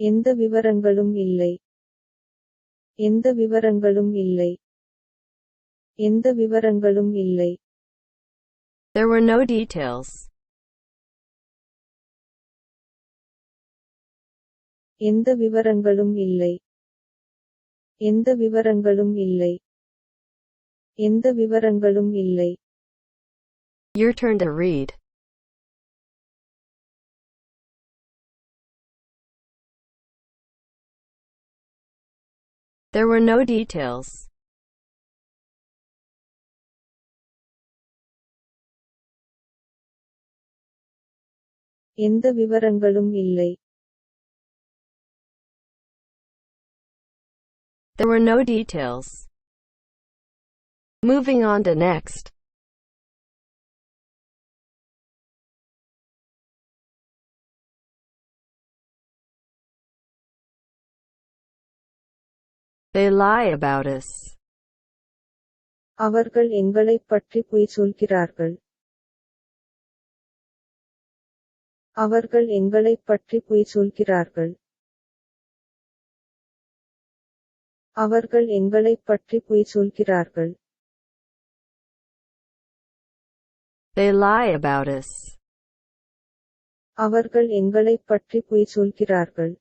எந்த விவரங்களும் இல்லை. எந்த விவரங்களும் இல்லை. எந்த விவரங்களும் இல்லை. There were no details. எந்த விவரங்களும் இல்லை. எந்த விவரங்களும் இல்லை. எந்த விவரங்களும் இல்லை. Your turn to read. There were no details. எந்த விவரங்களும் இல்லை. There were no details. Moving on to next. They lie about us. அவர்கள் எங்களைப் பற்றி பொய் சொல்கிறார்கள். அவர்கள் எங்களைப் பற்றி பொய் சொல்கிறார்கள். அவர்கள் எங்களைப் பற்றி பொய் சொல்கிறார்கள். They lie about us. அவர்கள் எங்களைப் பற்றி பொய் சொல்கிறார்கள்.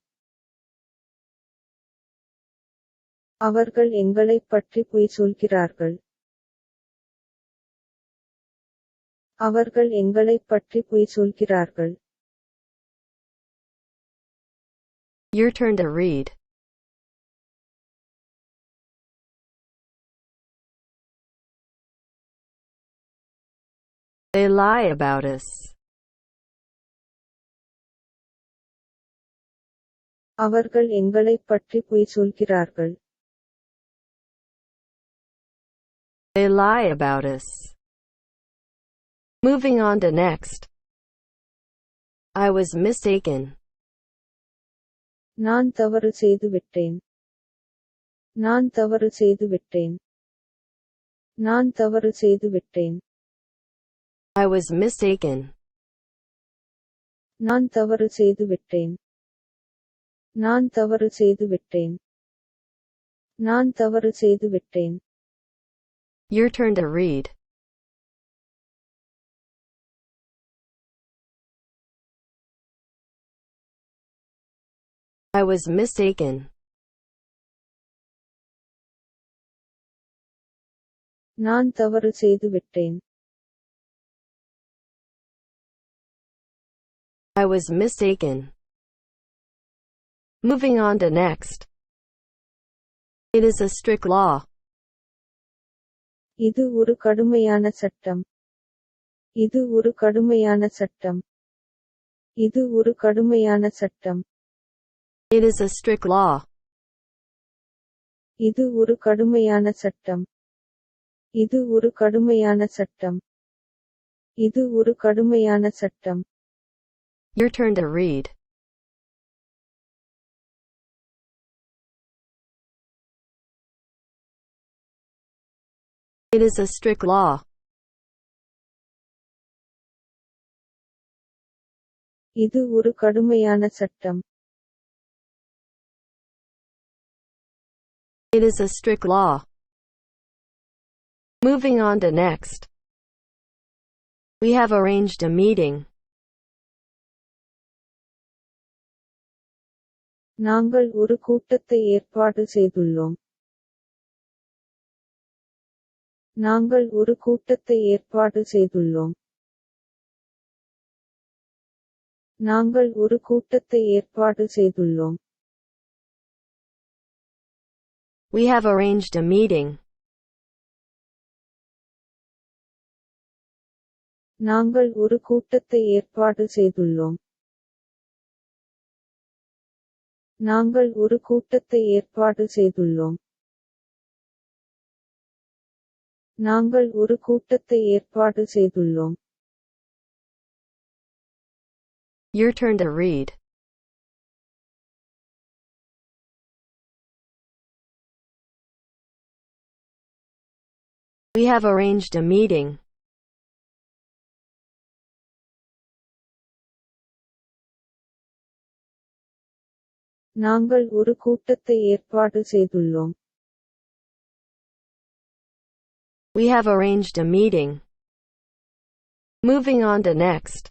அவர்கள் எங்களைப் பற்றி பொய் சொல்கிறார்கள். அவர்கள் எங்களைப் பற்றி பொய் சொல்கிறார்கள். Your turn to read. They lie about us. அவர்கள் எங்களைப் பற்றி பொய் சொல்கிறார்கள். They lie about us. Moving on to next. I was mistaken. நான் தவறு செய்து விட்டேன். நான் தவறு செய்து விட்டேன். நான் தவறு செய்து விட்டேன். I was mistaken. நான் தவறு செய்து விட்டேன். நான் தவறு செய்து விட்டேன். நான் தவறு செய்து விட்டேன். Your turn to read. I was mistaken. நான் தவறு செய்து விட்டேன். I was mistaken. Moving on to next. It is a strict law. இது ஒரு கடுமையான சட்டம். இது ஒரு கடுமையான சட்டம். இது ஒரு கடுமையான சட்டம். It is a strict law. இது ஒரு கடுமையான சட்டம். இது ஒரு கடுமையான சட்டம். இது ஒரு கடுமையான சட்டம். Your turn to read. It is a strict law. இது ஒரு கடுமையான சட்டம். It is a strict law. Moving on to next. We have arranged a meeting. நாங்கள் ஒரு கூட்டத்தை ஏற்பாடு செய்துள்ளோம். நாங்கள் ஒரு கூட்டத்தை ஏற்பாடு செய்துள்ளோம். நாங்கள் ஒரு கூட்டத்தை ஏற்பாடு செய்துள்ளோம். We have arranged a meeting. நாங்கள் ஒரு கூட்டத்தை ஏற்பாடு செய்துள்ளோம். நாங்கள் ஒரு கூட்டத்தை ஏற்பாடு செய்துள்ளோம். நாங்கள் ஒரு கூட்டத்தை ஏற்பாடு செய்துள்ளோம். Your turn to read. We have arranged a meeting. நாங்கள் ஒரு கூட்டத்தை ஏற்பாடு செய்துள்ளோம். We have arranged a meeting. Moving on to next.